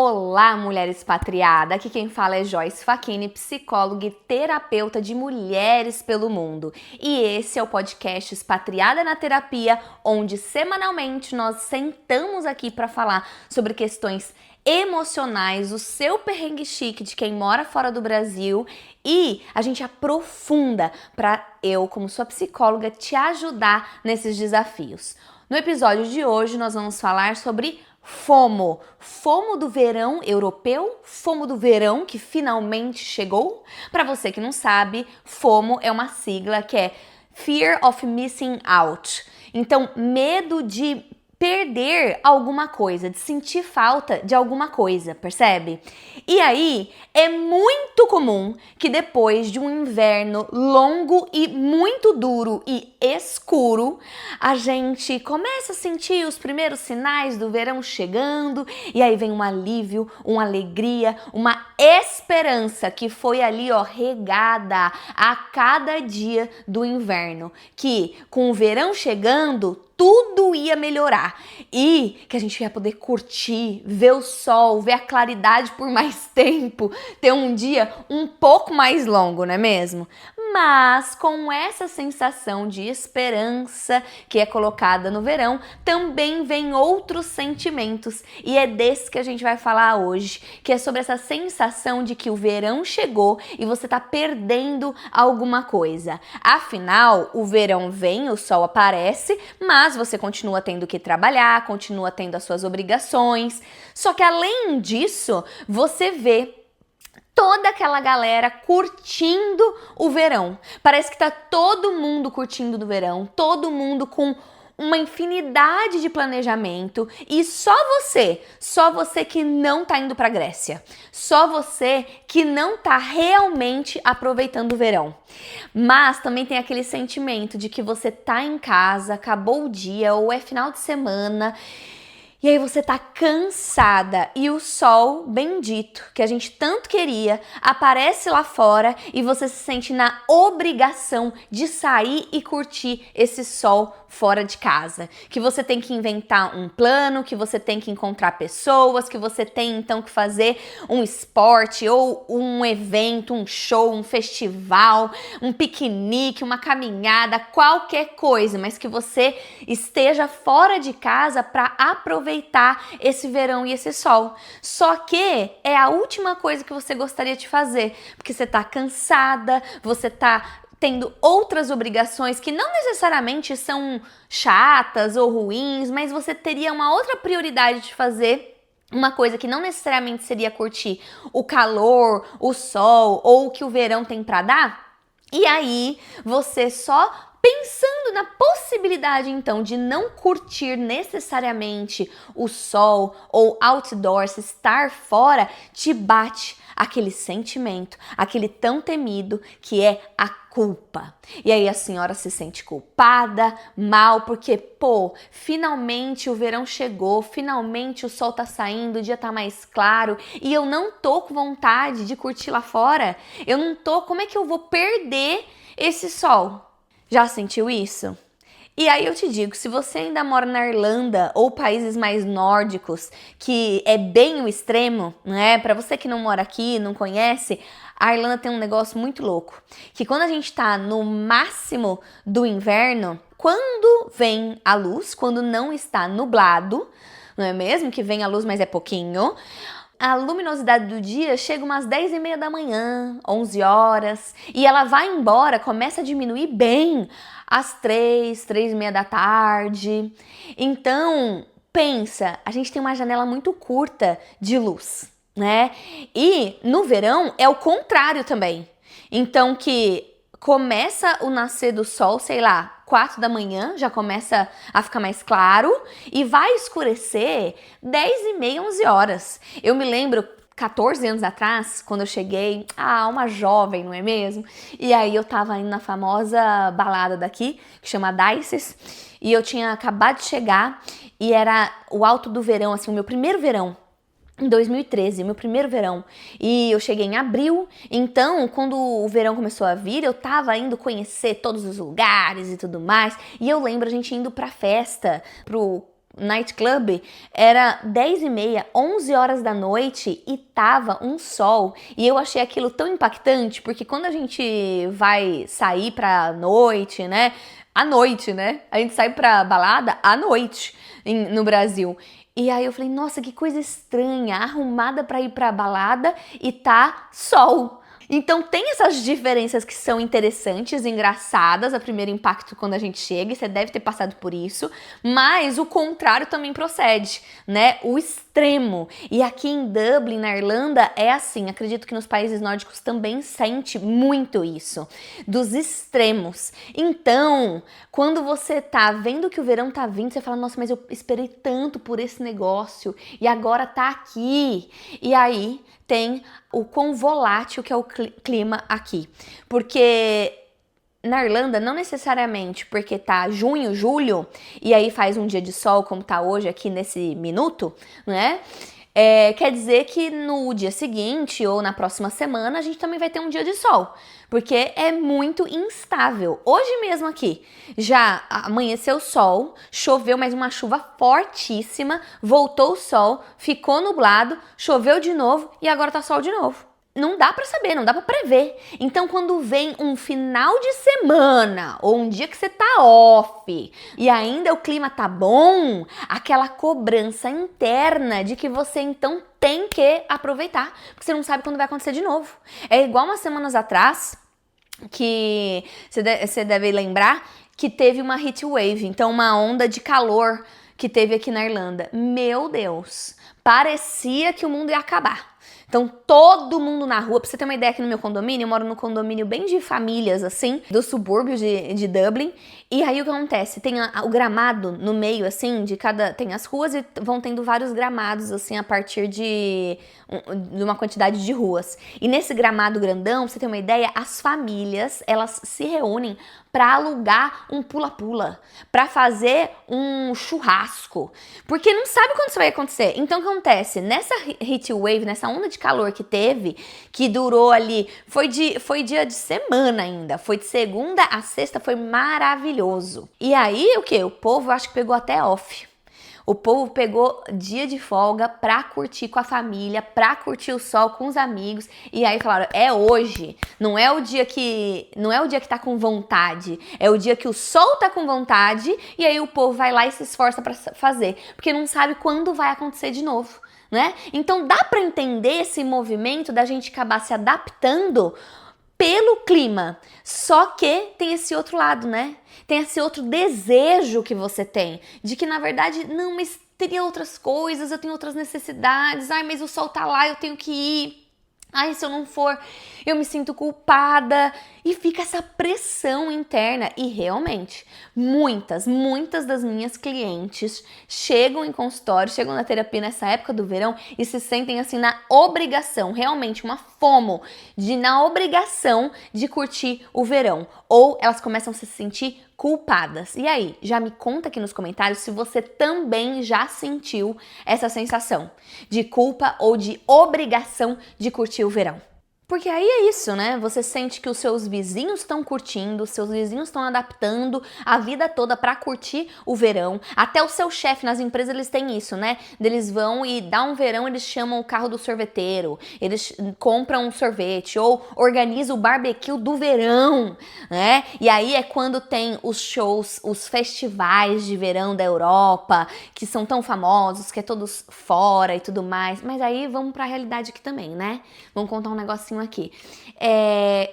Olá, mulher expatriada! Aqui quem fala é Joyce Facchini, psicóloga e terapeuta de mulheres pelo mundo. E esse é o podcast Expatriada na Terapia, onde semanalmente nós sentamos aqui para falar sobre questões emocionais, o seu perrengue chique de quem mora fora do Brasil, e a gente aprofunda para eu, como sua psicóloga, te ajudar nesses desafios. No episódio de hoje nós vamos falar sobre FOMO. FOMO do verão europeu, FOMO do verão que finalmente chegou. Para você que não sabe, FOMO é uma sigla que é Fear of Missing Out. Então, medo de perder alguma coisa, de sentir falta de alguma coisa, percebe? E aí, é muito comum que depois de um inverno longo e muito duro e escuro, a gente começa a sentir os primeiros sinais do verão chegando, e aí vem um alívio, uma alegria, uma esperança que foi ali, regada a cada dia do inverno, que com o verão chegando, tudo ia melhorar e que a gente ia poder curtir, ver o sol, ver a claridade por mais tempo, ter um dia um pouco mais longo, não é mesmo? Mas com essa sensação de esperança que é colocada no verão, também vem outros sentimentos e é desse que a gente vai falar hoje, que é sobre essa sensação de que o verão chegou e você tá perdendo alguma coisa. Afinal, o verão vem, o sol aparece, mas você continua tendo que trabalhar, continua tendo as suas obrigações. Só que além disso, você vê toda aquela galera curtindo o verão. Parece que tá todo mundo curtindo do verão, todo mundo com uma infinidade de planejamento e só você que não tá indo pra Grécia, só você que não tá realmente aproveitando o verão. Mas também tem aquele sentimento de que você tá em casa, acabou o dia ou é final de semana, e aí você tá cansada e o sol bendito, que a gente tanto queria, aparece lá fora e você se sente na obrigação de sair e curtir esse sol fora de casa. Que você tem que inventar um plano, que você tem que encontrar pessoas, que você tem então que fazer um esporte ou um evento, um show, um festival, um piquenique, uma caminhada, qualquer coisa, mas que você esteja fora de casa para aproveitar esse verão e esse sol. Só que é a última coisa que você gostaria de fazer, porque você tá cansada, você tá tendo outras obrigações que não necessariamente são chatas ou ruins, mas você teria uma outra prioridade de fazer, uma coisa que não necessariamente seria curtir o calor, o sol ou o que o verão tem para dar. E aí você só pensando na possibilidade, então, de não curtir necessariamente o sol ou outdoors, estar fora, te bate aquele sentimento, aquele tão temido que é a culpa. E aí a senhora se sente culpada, mal, porque, finalmente o verão chegou, finalmente o sol tá saindo, o dia tá mais claro e eu não tô com vontade de curtir lá fora. Eu não tô, como é que eu vou perder esse sol? Já sentiu isso? E aí eu te digo, se você ainda mora na Irlanda ou países mais nórdicos, que é bem o extremo, né? Para você que não mora aqui, não conhece, a Irlanda tem um negócio muito louco, que quando a gente tá no máximo do inverno, quando vem a luz, quando não está nublado, não é mesmo? Que vem a luz, mas é pouquinho. A luminosidade do dia chega umas 10h30 da manhã, 11 horas, e ela vai embora, começa a diminuir bem às 3h30 da tarde. Então, pensa, a gente tem uma janela muito curta de luz, né? E no verão é o contrário também. Então, que começa o nascer do sol, sei lá, 4 da manhã, já começa a ficar mais claro e vai escurecer 10h30, 11 horas. Eu me lembro 14 anos atrás, quando eu cheguei, uma jovem, não é mesmo? E aí eu tava indo na famosa balada daqui, que chama Dices, e eu tinha acabado de chegar e era o alto do verão, assim, o meu primeiro verão. Em 2013, meu primeiro verão, e eu cheguei em abril, então quando o verão começou a vir, eu tava indo conhecer todos os lugares e tudo mais, e eu lembro a gente indo pra festa, pro nightclub, era 10h30, 11 horas da noite e tava um sol. E eu achei aquilo tão impactante, porque quando a gente vai sair pra noite, né? À noite, né? A gente sai pra balada à noite no Brasil. E aí eu falei, nossa, que coisa estranha, arrumada pra ir pra balada e tá sol. Então tem essas diferenças que são interessantes, engraçadas, a primeiro impacto quando a gente chega, e você deve ter passado por isso, mas o contrário também procede, né? O extremo. E aqui em Dublin, na Irlanda, é assim, acredito que nos países nórdicos também sente muito isso, dos extremos. Então, quando você tá vendo que o verão tá vindo, você fala, nossa, mas eu esperei tanto por esse negócio, e agora tá aqui. E aí tem o quão volátil que é o clima aqui. Porque na Irlanda, não necessariamente porque tá junho, julho, e aí faz um dia de sol como tá hoje aqui nesse minuto, né? Quer dizer que no dia seguinte ou na próxima semana a gente também vai ter um dia de sol, porque é muito instável. Hoje mesmo aqui já amanheceu o sol, choveu, mas uma chuva fortíssima, voltou o sol, ficou nublado, choveu de novo e agora tá sol de novo. Não dá pra saber, não dá pra prever. Então, quando vem um final de semana ou um dia que você tá off e ainda o clima tá bom, aquela cobrança interna de que você então tem que aproveitar, porque você não sabe quando vai acontecer de novo. É igual umas semanas atrás, que você deve lembrar que teve uma heat wave, então uma onda de calor que teve aqui na Irlanda. Meu Deus, parecia que o mundo ia acabar. Então, todo mundo na rua, pra você ter uma ideia, aqui no meu condomínio, eu moro num condomínio bem de famílias, assim, dos subúrbios de Dublin, e aí o que acontece? Tem o gramado no meio, assim, tem as ruas e vão tendo vários gramados, assim, a partir de uma quantidade de ruas. E nesse gramado grandão, pra você ter uma ideia, as famílias, elas se reúnem para alugar um pula-pula, para fazer um churrasco, porque não sabe quando isso vai acontecer. Então o que acontece? Nessa heat wave, nessa onda de calor que teve, que durou ali, foi dia de semana ainda, foi de segunda a sexta, foi maravilhoso. E aí o que? O povo acho que pegou até off. O povo pegou dia de folga pra curtir com a família, pra curtir o sol com os amigos. E aí falaram, é hoje. Não é o dia que tá com vontade. É o dia que o sol tá com vontade. E aí o povo vai lá e se esforça pra fazer. Porque não sabe quando vai acontecer de novo, né? Então dá pra entender esse movimento da gente acabar se adaptando pelo clima, só que tem esse outro lado, né? Tem esse outro desejo que você tem, de que na verdade, não, mas teria outras coisas, eu tenho outras necessidades, ai, mas o sol tá lá, eu tenho que ir. Ai, se eu não for, eu me sinto culpada. E fica essa pressão interna. E realmente, muitas das minhas clientes chegam em consultório, chegam na terapia nessa época do verão e se sentem assim na obrigação, realmente uma FOMO, na obrigação de curtir o verão. Ou elas começam a se sentir culpadas. E aí, já me conta aqui nos comentários se você também já sentiu essa sensação de culpa ou de obrigação de curtir o verão. Porque aí é isso, né? Você sente que os seus vizinhos estão curtindo, os seus vizinhos estão adaptando a vida toda para curtir o verão. Até o seu chefe nas empresas, eles têm isso, né? Eles vão e dá um verão, eles chamam o carro do sorveteiro, eles compram um sorvete ou organizam o barbecue do verão, né? E aí é quando tem os shows, os festivais de verão da Europa, que são tão famosos, que é todos fora e tudo mais. Mas aí vamos para a realidade aqui também, né? Vamos contar um negocinho aqui.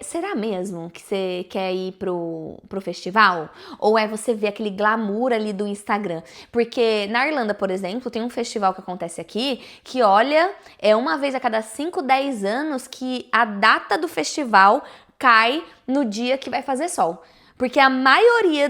Será mesmo que você quer ir pro festival? Ou é você ver aquele glamour ali do Instagram? Porque na Irlanda, por exemplo, tem um festival que acontece aqui que, olha, é uma vez a cada 5, 10 anos que a data do festival cai no dia que vai fazer sol. Porque a maioria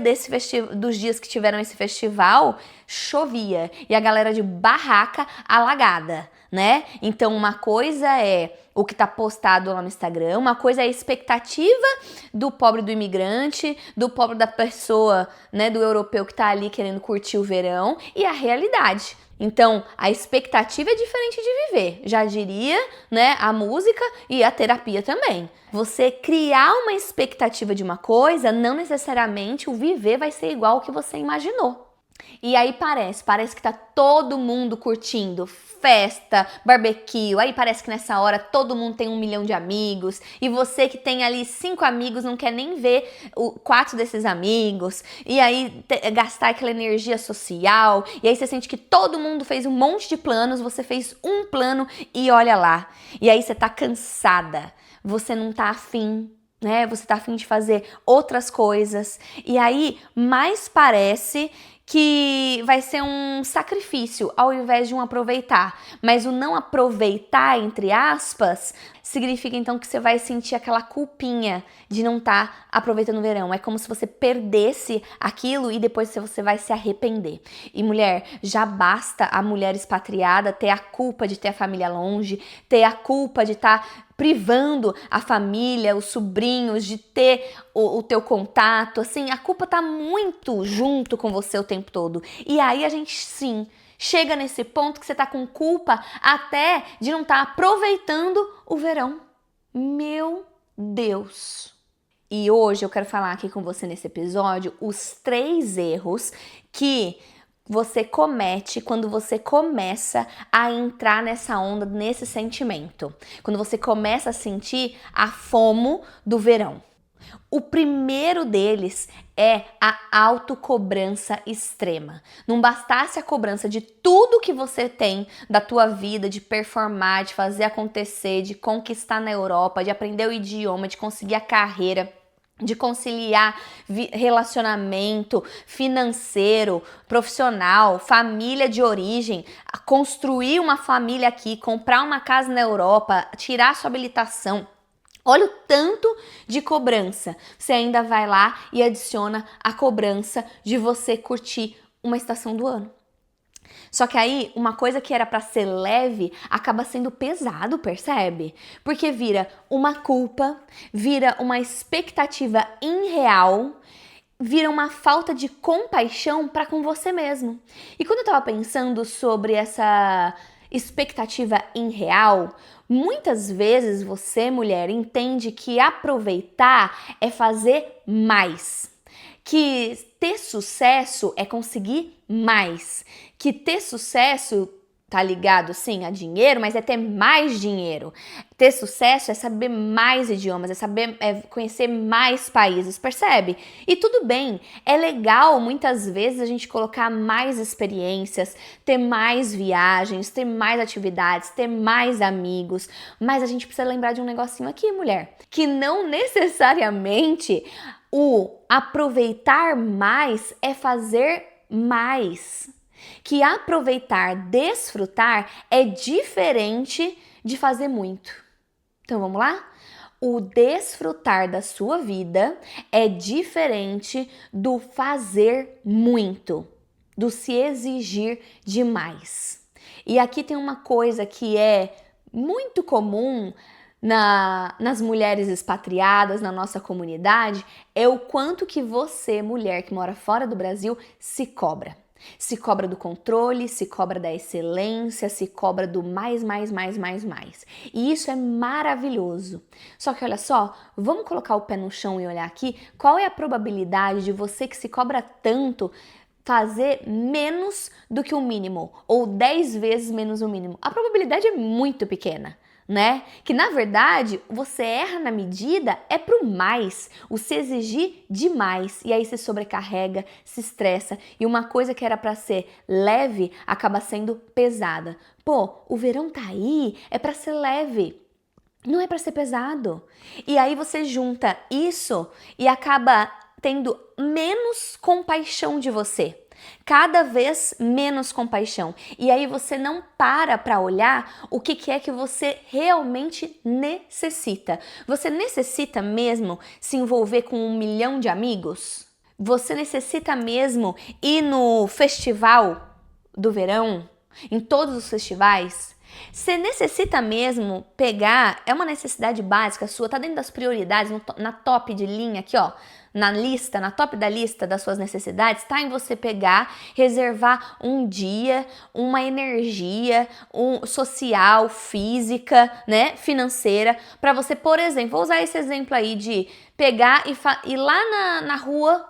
dos dias que tiveram esse festival chovia e a galera de barraca alagada, né? Então uma coisa é o que tá postado lá no Instagram, uma coisa é a expectativa do pobre do imigrante, do pobre da pessoa, né, do europeu que tá ali querendo curtir o verão, e a realidade. Então, a expectativa é diferente de viver, já diria, né, a música e a terapia também. Você criar uma expectativa de uma coisa, não necessariamente o viver vai ser igual ao que você imaginou. E aí parece que tá todo mundo curtindo, festa, barbecue, aí parece que nessa hora todo mundo tem 1 milhão de amigos, e você que tem ali 5 amigos não quer nem ver 4 desses amigos, e aí gastar aquela energia social, e aí você sente que todo mundo fez um monte de planos, você fez um plano e olha lá, e aí você tá cansada, você não tá afim, né? Você tá afim de fazer outras coisas, e aí mais parece que vai ser um sacrifício ao invés de um aproveitar. Mas o não aproveitar, entre aspas, significa então que você vai sentir aquela culpinha de não estar aproveitando o verão. É como se você perdesse aquilo e depois você vai se arrepender. E mulher, já basta a mulher expatriada ter a culpa de ter a família longe, ter a culpa de estar privando a família, os sobrinhos, de ter o teu contato, assim, a culpa tá muito junto com você o tempo todo. E aí a gente, sim, chega nesse ponto que você tá com culpa até de não estar aproveitando o verão. Meu Deus! E hoje eu quero falar aqui com você nesse episódio os 3 erros que você comete quando você começa a entrar nessa onda, nesse sentimento. Quando você começa a sentir a FOMO do verão. O primeiro deles é a autocobrança extrema. Não bastasse a cobrança de tudo que você tem da tua vida, de performar, de fazer acontecer, de conquistar na Europa, de aprender o idioma, de conseguir a carreira, de conciliar relacionamento financeiro, profissional, família de origem, construir uma família aqui, comprar uma casa na Europa, tirar sua habilitação. Olha o tanto de cobrança. Você ainda vai lá e adiciona a cobrança de você curtir uma estação do ano. Só que aí, uma coisa que era pra ser leve acaba sendo pesado, percebe? Porque vira uma culpa, vira uma expectativa irreal, vira uma falta de compaixão pra com você mesmo. E quando eu tava pensando sobre essa expectativa irreal, muitas vezes você, mulher, entende que aproveitar é fazer mais. Que ter sucesso é conseguir mais, que ter sucesso tá ligado sim a dinheiro, mas é ter mais dinheiro. Ter sucesso é saber mais idiomas, é conhecer mais países, percebe? E tudo bem, é legal muitas vezes a gente colocar mais experiências, ter mais viagens, ter mais atividades, ter mais amigos, mas a gente precisa lembrar de um negocinho aqui, mulher, que não necessariamente o aproveitar mais é fazer mais. Que aproveitar, desfrutar é diferente de fazer muito. Então vamos lá? O desfrutar da sua vida é diferente do fazer muito, do se exigir demais. E aqui tem uma coisa que é muito comum nas mulheres expatriadas, na nossa comunidade, é o quanto que você, mulher que mora fora do Brasil, se cobra. Se cobra do controle, se cobra da excelência, se cobra do mais. E isso é maravilhoso. Só que olha só, vamos colocar o pé no chão e olhar aqui, qual é a probabilidade de você que se cobra tanto fazer menos do que o mínimo, ou 10 vezes menos o mínimo? A probabilidade é muito pequena. Né? Que na verdade você erra na medida é pro mais, o se exigir demais, e aí se sobrecarrega, se estressa, e uma coisa que era para ser leve acaba sendo pesada. Pô, o verão tá aí, é para ser leve, não é para ser pesado. E aí você junta isso e acaba tendo menos compaixão de você. Cada vez menos compaixão. E aí você não para olhar o que é que você realmente necessita. Você necessita mesmo se envolver com 1 milhão de amigos? Você necessita mesmo ir no festival do verão? Em todos os festivais? Você necessita mesmo pegar, é uma necessidade básica sua, tá dentro das prioridades, na top de linha aqui, ó, na top da lista das suas necessidades, está em você pegar, reservar um dia, uma energia social, física, né, financeira, para você, por exemplo, vou usar esse exemplo aí de pegar e ir lá na rua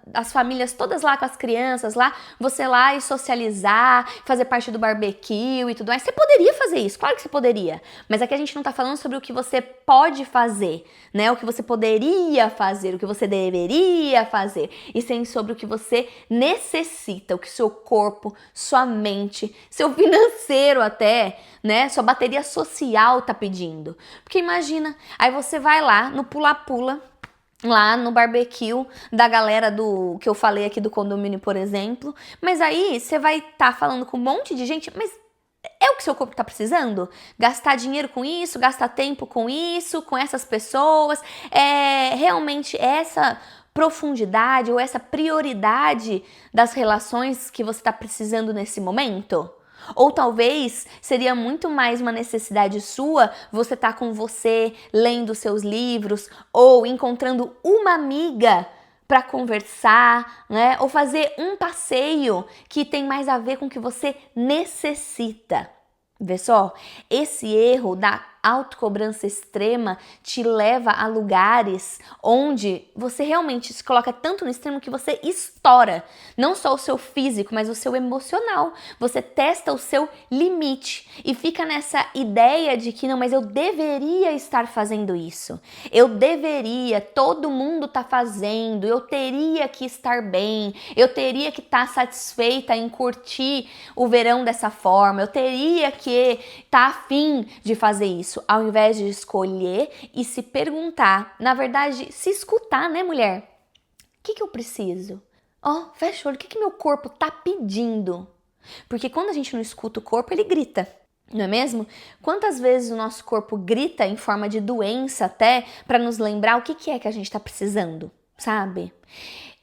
das famílias, todas lá com as crianças lá, você lá e socializar, fazer parte do barbecue e tudo mais. Você poderia fazer isso, claro que você poderia, mas aqui a gente não tá falando sobre o que você pode fazer, né? O que você poderia fazer, o que você deveria fazer, e sim sobre o que você necessita, o que seu corpo, sua mente, seu financeiro até, né? Sua bateria social tá pedindo. Porque imagina, aí você vai lá no pula-pula, lá no barbecue da galera do que eu falei aqui do condomínio, por exemplo, mas aí você vai estar falando com um monte de gente, mas é o que seu corpo tá precisando? Gastar dinheiro com isso, gastar tempo com isso, com essas pessoas, é realmente essa profundidade ou essa prioridade das relações que você tá precisando nesse momento? Ou talvez seria muito mais uma necessidade sua você estar com você, lendo seus livros ou encontrando uma amiga para conversar, né? Ou fazer um passeio que tem mais a ver com o que você necessita. Vê só, esse erro da autocobrança extrema te leva a lugares onde você realmente se coloca tanto no extremo que você estoura, não só o seu físico, mas o seu emocional. Você testa o seu limite e fica nessa ideia de que não, mas eu deveria estar fazendo isso. Eu deveria, todo mundo tá fazendo, eu teria que estar bem, eu teria que estar satisfeita em curtir o verão dessa forma, eu teria que estar afim de fazer isso. Ao invés de escolher e se perguntar, na verdade, se escutar, né, mulher? O que eu preciso? Fecha o olho, o que meu corpo tá pedindo? Porque quando a gente não escuta o corpo, ele grita, não é mesmo? Quantas vezes o nosso corpo grita em forma de doença até para nos lembrar o que é que a gente tá precisando, sabe?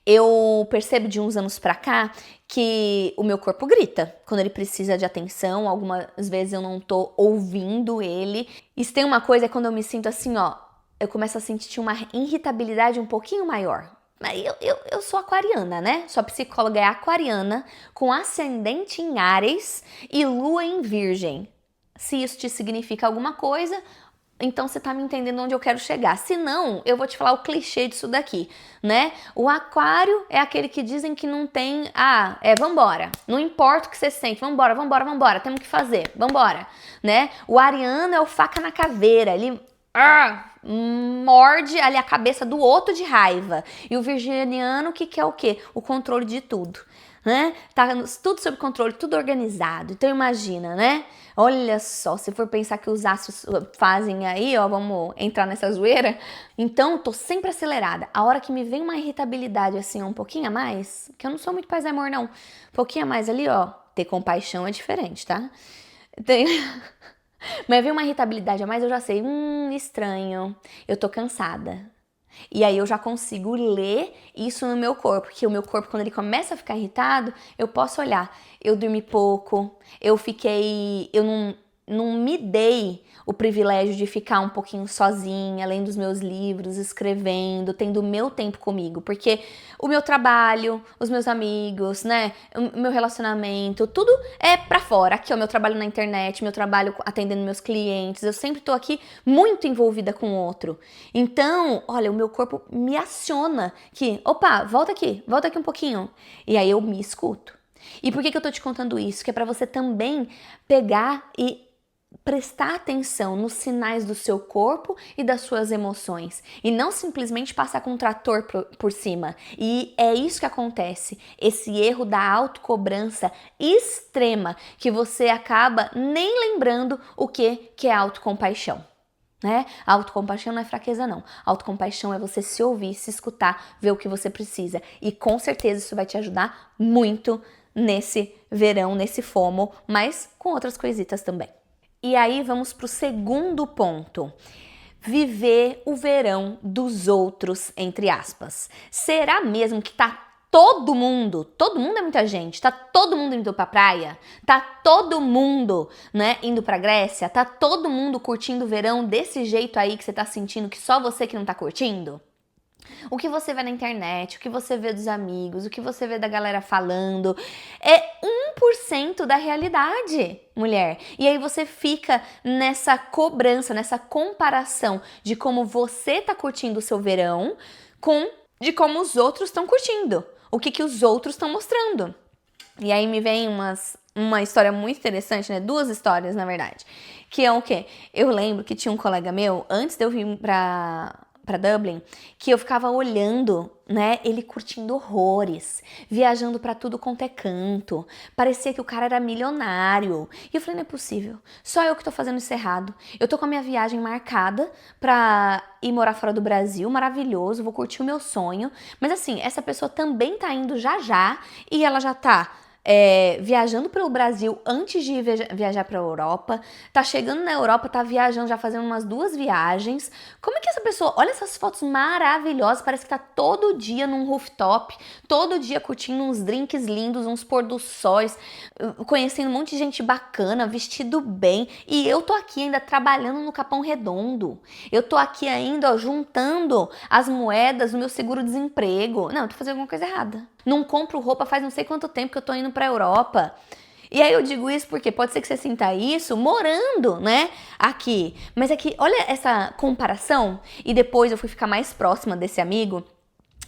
Eu percebo de uns anos pra cá que o meu corpo grita quando ele precisa de atenção. Algumas vezes eu não tô ouvindo ele. E se tem uma coisa é quando eu me sinto assim, eu começo a sentir uma irritabilidade um pouquinho maior. Eu sou aquariana, né? Sua psicóloga é aquariana, com ascendente em Áries e lua em Virgem. Se isso te significa alguma coisa, então você tá me entendendo onde eu quero chegar. Se não, eu vou te falar o clichê disso daqui, né? O aquário é aquele que dizem que não tem... vambora. Não importa o que você sente. Vambora, temos que fazer. Vambora, né? O ariano é o faca na caveira. Ele... morde ali a cabeça do outro de raiva. E o virginiano que quer o quê? O controle de tudo, né? Tá tudo sob controle, tudo organizado. Então imagina, né? Olha só, se for pensar que os astros fazem aí, vamos entrar nessa zoeira. Então, tô sempre acelerada. A hora que me vem uma irritabilidade assim, um pouquinho a mais, que eu não sou muito paz e amor não, um pouquinho a mais ali, ter compaixão é diferente, tá? Mas vem uma irritabilidade a mais, eu já sei, estranho, eu tô cansada. E aí eu já consigo ler isso no meu corpo, porque o meu corpo, quando ele começa a ficar irritado, eu posso olhar, eu dormi pouco, eu não me dei o privilégio de ficar um pouquinho sozinha, lendo os meus livros, escrevendo, tendo o meu tempo comigo, porque o meu trabalho, os meus amigos, né, o meu relacionamento, tudo é pra fora. Aqui, o meu trabalho na internet, meu trabalho atendendo meus clientes, eu sempre tô aqui muito envolvida com o outro. Então, olha, o meu corpo me aciona que, opa, volta aqui um pouquinho. E aí eu me escuto. E por que eu tô te contando isso? Que é pra você também pegar e prestar atenção nos sinais do seu corpo e das suas emoções e não simplesmente passar com um trator por cima. E é isso que acontece, esse erro da autocobrança extrema, que você acaba nem lembrando o que é autocompaixão, né? A autocompaixão não é fraqueza não, a autocompaixão é você se ouvir, se escutar, ver o que você precisa, e com certeza isso vai te ajudar muito nesse verão, nesse FOMO, mas com outras coisitas também. E aí vamos para o segundo ponto. Viver o verão dos outros, entre aspas. Será mesmo que tá todo mundo é muita gente, tá todo mundo indo pra praia? Tá todo mundo, né, indo pra Grécia? Tá todo mundo curtindo o verão desse jeito aí que você tá sentindo que só você que não tá curtindo? O que você vê na internet, o que você vê dos amigos, o que você vê da galera falando, é 1% da realidade, mulher. E aí você fica nessa cobrança, nessa comparação de como você tá curtindo o seu verão de como os outros estão curtindo. O que os outros estão mostrando. E aí me vem uma história muito interessante, né? 2 histórias, na verdade. Que é o quê? Eu lembro que tinha um colega meu, antes de eu vir pra Dublin, que eu ficava olhando, né, ele curtindo horrores, viajando pra tudo quanto é canto, parecia que o cara era milionário, e eu falei, não é possível, só eu que tô fazendo isso errado, eu tô com a minha viagem marcada pra ir morar fora do Brasil, maravilhoso, vou curtir o meu sonho, mas assim, essa pessoa também tá indo já já, e ela já tá viajando pelo Brasil antes de viajar para a Europa, tá chegando na Europa, tá viajando, já fazendo umas 2 viagens. Como é que essa pessoa, olha essas fotos maravilhosas, parece que tá todo dia num rooftop, todo dia curtindo uns drinks lindos, uns pôr do sóis, conhecendo um monte de gente bacana, vestido bem, e eu tô aqui ainda trabalhando no Capão Redondo. Eu tô aqui ainda, ó, juntando as moedas do meu seguro-desemprego. Não, eu tô fazendo alguma coisa errada. Não compro roupa faz não sei quanto tempo que eu tô indo pra Europa. E aí eu digo isso porque pode ser que você sinta isso morando, né, aqui. Mas é que, olha essa comparação. E depois eu fui ficar mais próxima desse amigo.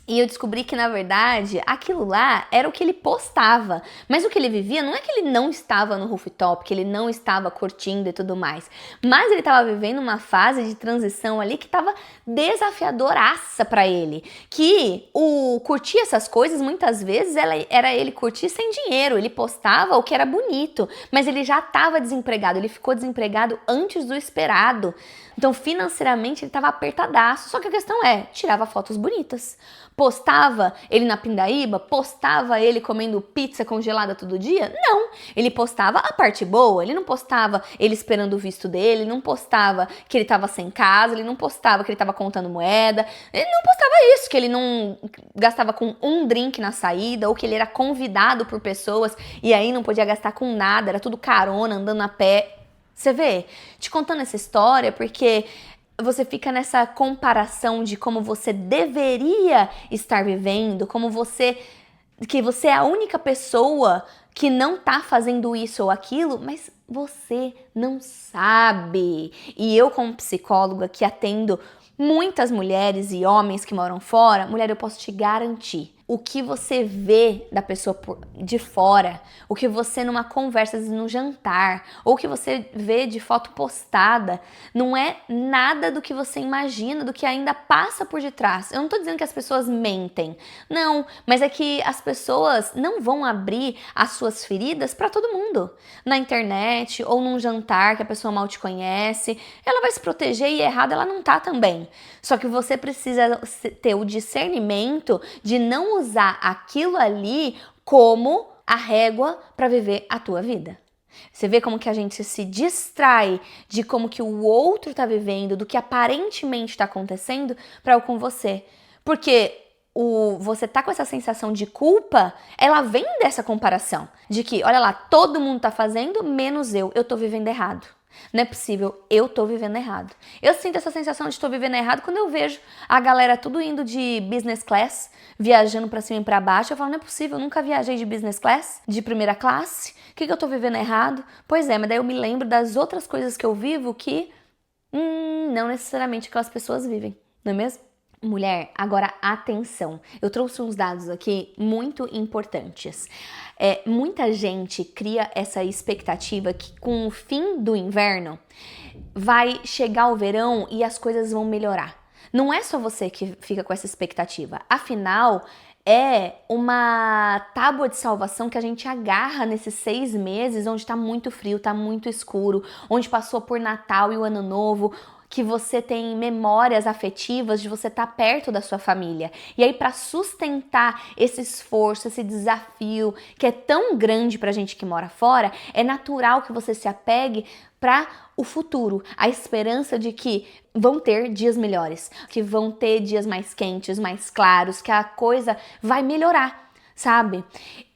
E eu descobri que, na verdade, aquilo lá era o que ele postava. Mas o que ele vivia não é que ele não estava no rooftop, que ele não estava curtindo e tudo mais. Mas ele estava vivendo uma fase de transição ali que estava desafiadoraça para ele. Que o curtir essas coisas, muitas vezes, era ele curtir sem dinheiro. Ele postava o que era bonito, mas ele já estava desempregado. Ele ficou desempregado antes do esperado. Então, financeiramente, ele estava apertadaço. Só que a questão é, tirava fotos bonitas. Postava ele na pindaíba? Postava ele comendo pizza congelada todo dia? Não. Ele postava a parte boa. Ele não postava ele esperando o visto dele. Ele não postava que ele estava sem casa. Ele não postava que ele estava contando moeda. Ele não postava isso, que ele não gastava com um drink na saída ou que ele era convidado por pessoas e aí não podia gastar com nada. Era tudo carona, andando a pé. Você vê? Te contando essa história porque você fica nessa comparação de como você deveria estar vivendo, que você é a única pessoa que não tá fazendo isso ou aquilo, mas você não sabe. E eu, como psicóloga que atendo muitas mulheres e homens que moram fora, mulher, eu posso te garantir. O que você vê da pessoa de fora, o que você numa conversa, no jantar, ou o que você vê de foto postada, não é nada do que você imagina, do que ainda passa por detrás. Eu não tô dizendo que as pessoas mentem, não, mas é que as pessoas não vão abrir as suas feridas para todo mundo. Na internet ou num jantar que a pessoa mal te conhece, ela vai se proteger e errada ela não tá também. Só que você precisa ter o discernimento de não usar aquilo ali como a régua para viver a tua vida. Você vê como que a gente se distrai de como que o outro tá vivendo, do que aparentemente tá acontecendo para o com você. Porque você tá com essa sensação de culpa, ela vem dessa comparação. De que, olha lá, todo mundo tá fazendo, menos eu tô vivendo errado. Não é possível, eu tô vivendo errado. Eu sinto essa sensação de estou vivendo errado quando eu vejo a galera tudo indo de business class, viajando pra cima e pra baixo. Eu falo, não é possível, eu nunca viajei de business class, de primeira classe. O que eu tô vivendo errado? Pois é, mas daí eu me lembro das outras coisas que eu vivo que não necessariamente aquelas pessoas vivem, não é mesmo? Mulher, agora atenção, eu trouxe uns dados aqui muito importantes. Muita gente cria essa expectativa que com o fim do inverno vai chegar o verão e as coisas vão melhorar. Não é só você que fica com essa expectativa, afinal é uma tábua de salvação que a gente agarra nesses 6 meses onde tá muito frio, tá muito escuro, onde passou por Natal e o Ano Novo, que você tem memórias afetivas de você estar perto da sua família. E aí, para sustentar esse esforço, esse desafio que é tão grande pra gente que mora fora, é natural que você se apegue para o futuro, a esperança de que vão ter dias melhores, que vão ter dias mais quentes, mais claros, que a coisa vai melhorar, sabe?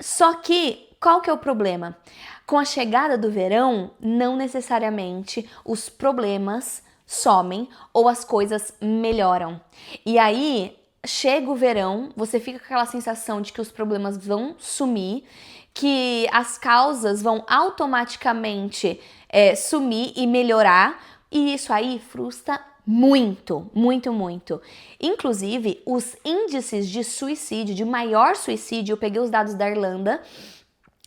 Só que qual que é o problema? Com a chegada do verão, não necessariamente os problemas somem ou as coisas melhoram. E aí, chega o verão, você fica com aquela sensação de que os problemas vão sumir, que as causas vão automaticamente sumir e melhorar, e isso aí frustra muito, muito, muito. Inclusive, os índices de suicídio, de maior suicídio, eu peguei os dados da Irlanda,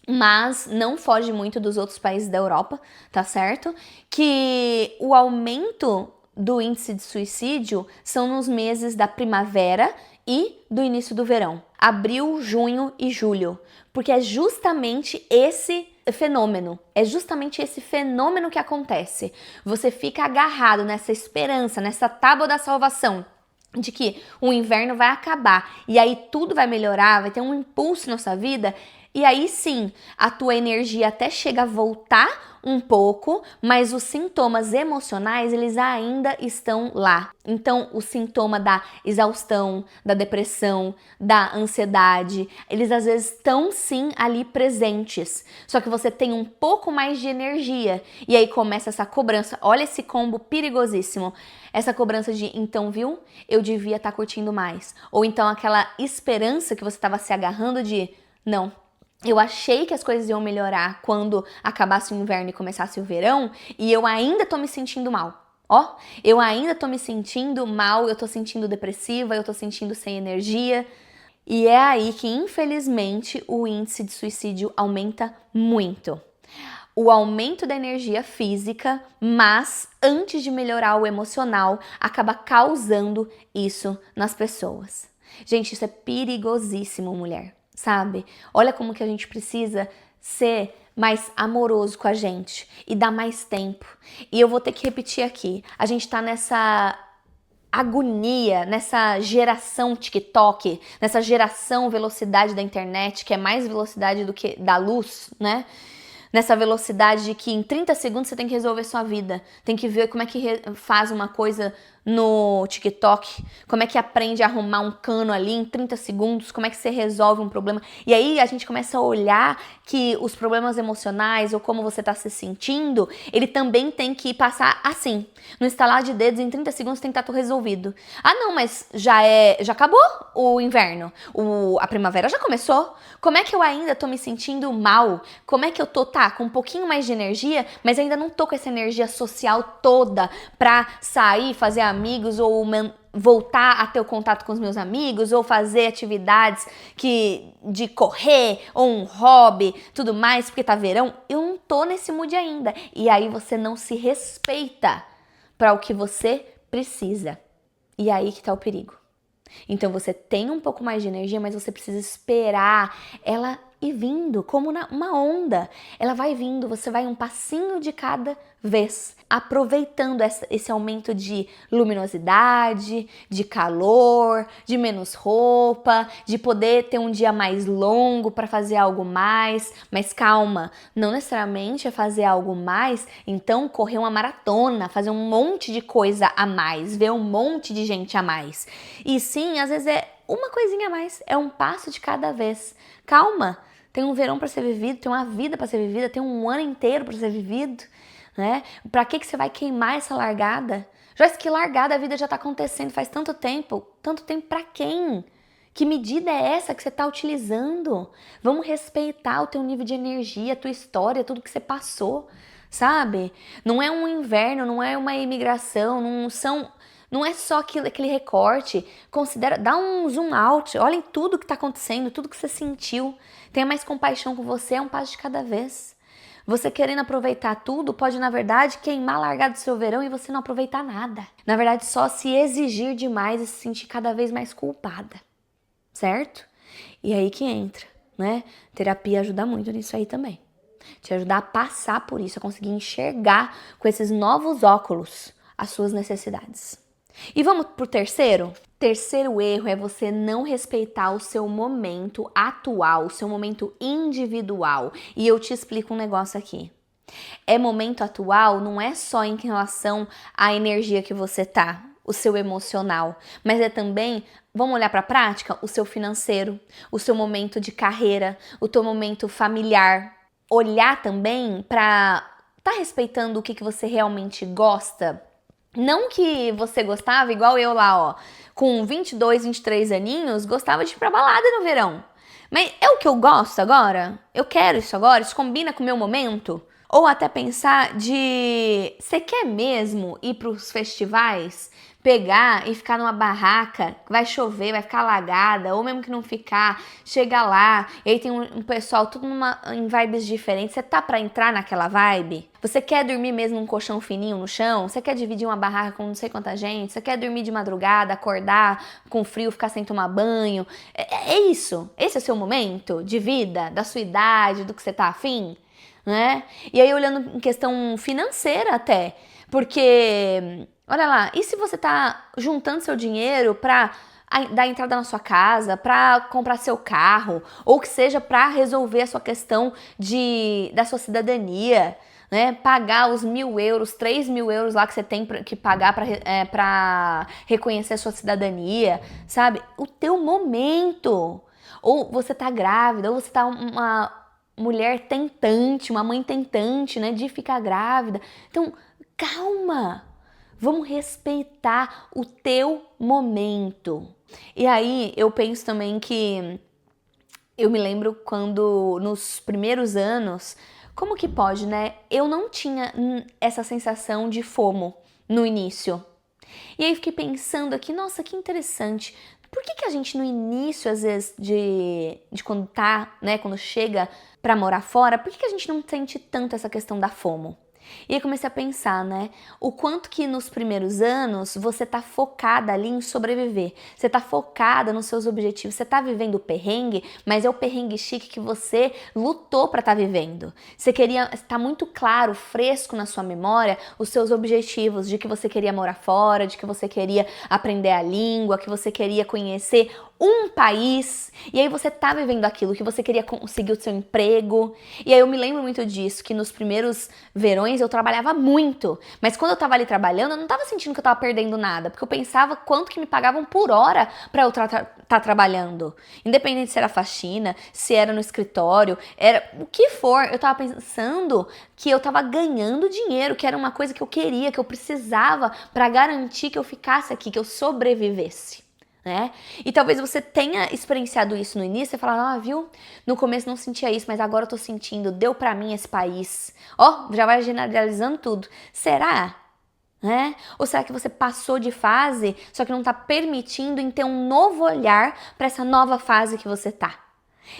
mas não foge muito dos outros países da Europa, tá certo? Que o aumento do índice de suicídio são nos meses da primavera e do início do verão. Abril, junho e julho. Porque é justamente esse fenômeno. É justamente esse fenômeno que acontece. Você fica agarrado nessa esperança, nessa tábua da salvação, de que o inverno vai acabar e aí tudo vai melhorar, vai ter um impulso na sua vida. E aí sim, a tua energia até chega a voltar um pouco, mas os sintomas emocionais, eles ainda estão lá. Então, o sintoma da exaustão, da depressão, da ansiedade, eles às vezes estão sim ali presentes. Só que você tem um pouco mais de energia. E aí começa essa cobrança. Olha esse combo perigosíssimo. Essa cobrança de, então, viu? Eu devia estar curtindo mais. Ou então aquela esperança que você estava se agarrando de, não, eu achei que as coisas iam melhorar quando acabasse o inverno e começasse o verão, e eu ainda tô me sentindo mal. Ó, eu ainda tô me sentindo mal, eu tô sentindo depressiva, eu tô sentindo sem energia. E é aí que, infelizmente, o índice de suicídio aumenta muito. O aumento da energia física, mas antes de melhorar o emocional, acaba causando isso nas pessoas. Gente, isso é perigosíssimo, mulher. Sabe? Olha como que a gente precisa ser mais amoroso com a gente e dar mais tempo. E eu vou ter que repetir aqui. A gente tá nessa agonia, nessa geração TikTok, nessa geração velocidade da internet, que é mais velocidade do que da luz, né? Nessa velocidade de que em 30 segundos você tem que resolver sua vida. Tem que ver como é que faz uma coisa no TikTok, como é que aprende a arrumar um cano ali em 30 segundos, como é que você resolve um problema. E aí a gente começa a olhar que os problemas emocionais ou como você está se sentindo, ele também tem que passar assim. No estalar de dedos, em 30 segundos tem que estar tudo resolvido. Ah não, mas já acabou o inverno, a primavera já começou. Como é que eu ainda tô me sentindo mal? Como é que eu tô, com um pouquinho mais de energia, mas ainda não tô com essa energia social toda pra sair, fazer amigos ou voltar a ter o contato com os meus amigos ou fazer atividades de correr ou um hobby, tudo mais, porque tá verão. Eu não tô nesse mood ainda. E aí você não se respeita para o que você precisa. E aí que tá o perigo. Então você tem um pouco mais de energia, mas você precisa esperar ela ir vindo, como uma onda. Ela vai vindo, você vai um passinho de cada vez, aproveitando esse aumento de luminosidade, de calor, de menos roupa, de poder ter um dia mais longo para fazer algo mais. Mas calma, não necessariamente é fazer algo mais, então correr uma maratona, fazer um monte de coisa a mais, ver um monte de gente a mais. E sim, às vezes é uma coisinha a mais, é um passo de cada vez. Calma, tem um verão para ser vivido, tem uma vida para ser vivida, tem um ano inteiro para ser vivido, né? Para que você vai queimar essa largada? Joyce, que largada, a vida já tá acontecendo faz tanto tempo para quem? Que medida é essa que você tá utilizando? Vamos respeitar o teu nível de energia, a tua história, tudo que você passou, sabe? Não é um inverno, não é uma imigração, não é só aquele recorte. Considera, dá um zoom out, olhem tudo que está acontecendo, tudo que você sentiu. Tenha mais compaixão com você, é um passo de cada vez. Você querendo aproveitar tudo pode, na verdade, queimar a largada do seu verão e você não aproveitar nada. Na verdade, só se exigir demais e se sentir cada vez mais culpada, certo? E aí que entra, né? Terapia ajuda muito nisso aí também. Te ajudar a passar por isso, a conseguir enxergar com esses novos óculos as suas necessidades. E vamos pro terceiro? Terceiro erro é você não respeitar o seu momento atual, o seu momento individual. E eu te explico um negócio aqui. Momento atual não é só em relação à energia que você tá, o seu emocional, mas é também, vamos olhar para a prática, o seu financeiro, o seu momento de carreira, o teu momento familiar. Olhar também para respeitando o que você realmente gosta. Não que você gostava, igual eu lá, ó, com 22, 23 aninhos, gostava de ir pra balada no verão. Mas é o que eu gosto agora? Eu quero isso agora? Isso combina com o meu momento? Ou até pensar de, você quer mesmo ir pros festivais? Pegar e ficar numa barraca, vai chover, vai ficar alagada, ou mesmo que não ficar, chega lá, e aí tem um pessoal tudo em vibes diferentes. Você tá pra entrar naquela vibe? Você quer dormir mesmo num colchão fininho no chão? Você quer dividir uma barraca com não sei quanta gente? Você quer dormir de madrugada, acordar com frio, ficar sem tomar banho? É isso. Esse é o seu momento de vida, da sua idade, do que você tá afim, né? E aí olhando em questão financeira até, porque olha lá, e se você tá juntando seu dinheiro pra dar entrada na sua casa, pra comprar seu carro, ou que seja pra resolver a sua questão da sua cidadania, né? Pagar os 1.000 euros, 3.000 euros lá que você tem que pagar pra reconhecer a sua cidadania, sabe? O teu momento. Ou você tá grávida, ou você tá uma mulher tentante, uma mãe tentante, né? De ficar grávida. Então, calma. Vamos respeitar o teu momento. E aí eu penso também que eu me lembro quando nos primeiros anos, como que pode, né? Eu não tinha essa sensação de FOMO no início. E aí fiquei pensando aqui, nossa, que interessante. Por que a gente no início, às vezes, de quando tá, né, quando chega pra morar fora, por que a gente não sente tanto essa questão da FOMO? E aí comecei a pensar, né, o quanto que nos primeiros anos você tá focada ali em sobreviver, você tá focada nos seus objetivos, você tá vivendo o perrengue, mas é o perrengue chique que você lutou pra tá vivendo. Você queria, tá muito claro, fresco na sua memória, os seus objetivos de que você queria morar fora, de que você queria aprender a língua, que você queria conhecer um país, e aí você tá vivendo aquilo, que você queria conseguir o seu emprego. E aí eu me lembro muito disso, que nos primeiros verões eu trabalhava muito, mas quando eu tava ali trabalhando, eu não tava sentindo que eu tava perdendo nada, porque eu pensava quanto que me pagavam por hora pra eu tá trabalhando. Independente se era faxina, se era no escritório, era o que for, eu tava pensando que eu tava ganhando dinheiro, que era uma coisa que eu queria, que eu precisava pra garantir que eu ficasse aqui, que eu sobrevivesse. Né? E talvez você tenha experienciado isso no início e falar, viu? No começo não sentia isso, mas agora eu tô sentindo, deu pra mim esse país. Já vai generalizando tudo. Será? Né? Ou será que você passou de fase, só que não tá permitindo em ter um novo olhar pra essa nova fase que você tá?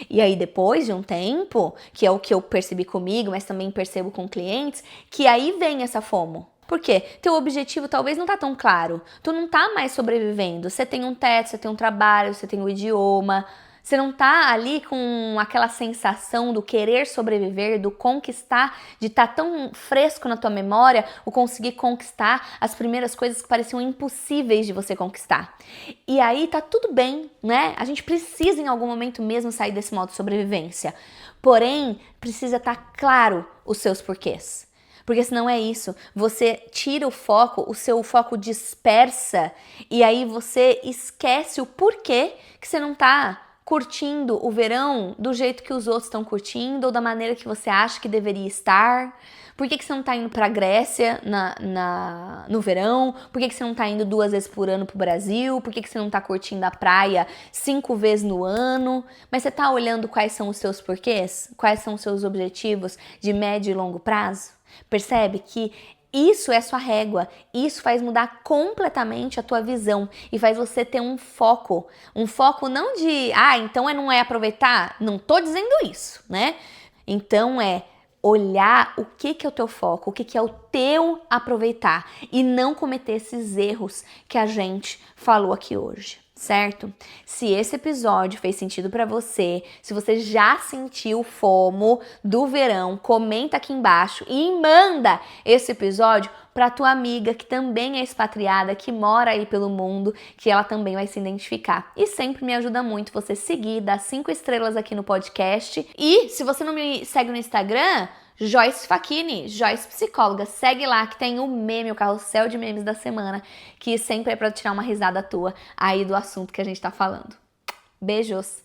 E aí depois de um tempo, que é o que eu percebi comigo, mas também percebo com clientes, que aí vem essa FOMO. Por quê? Teu objetivo talvez não tá tão claro. Tu não tá mais sobrevivendo. Você tem um teto, você tem um trabalho, você tem o idioma. Você não tá ali com aquela sensação do querer sobreviver, do conquistar, de estar tão fresco na tua memória, o conseguir conquistar as primeiras coisas que pareciam impossíveis de você conquistar. E aí tá tudo bem, né? A gente precisa em algum momento mesmo sair desse modo de sobrevivência. Porém, precisa estar claro os seus porquês. Porque senão é isso, você tira o foco, o seu foco dispersa e aí você esquece o porquê que você não tá curtindo o verão do jeito que os outros estão curtindo ou da maneira que você acha que deveria estar. Por que você não tá indo pra Grécia no verão? Por que você não tá indo 2 vezes por ano pro Brasil? Por que você não tá curtindo a praia 5 vezes no ano? Mas você tá olhando quais são os seus porquês? Quais são os seus objetivos de médio e longo prazo? Percebe que isso é sua régua, isso faz mudar completamente a tua visão e faz você ter um foco não de, então não é aproveitar, não tô dizendo isso, né? Então é olhar o que é o teu foco, o que é o teu aproveitar e não cometer esses erros que a gente falou aqui hoje. Certo? Se esse episódio fez sentido pra você, se você já sentiu o FOMO do verão, comenta aqui embaixo e manda esse episódio pra tua amiga que também é expatriada, que mora aí pelo mundo, que ela também vai se identificar. E sempre me ajuda muito você seguir, dar 5 estrelas aqui no podcast. E se você não me segue no Instagram, Joyce Facchini, Joyce Psicóloga, segue lá que tem o meme, o carrossel de memes da semana, que sempre é pra tirar uma risada tua aí do assunto que a gente tá falando. Beijos!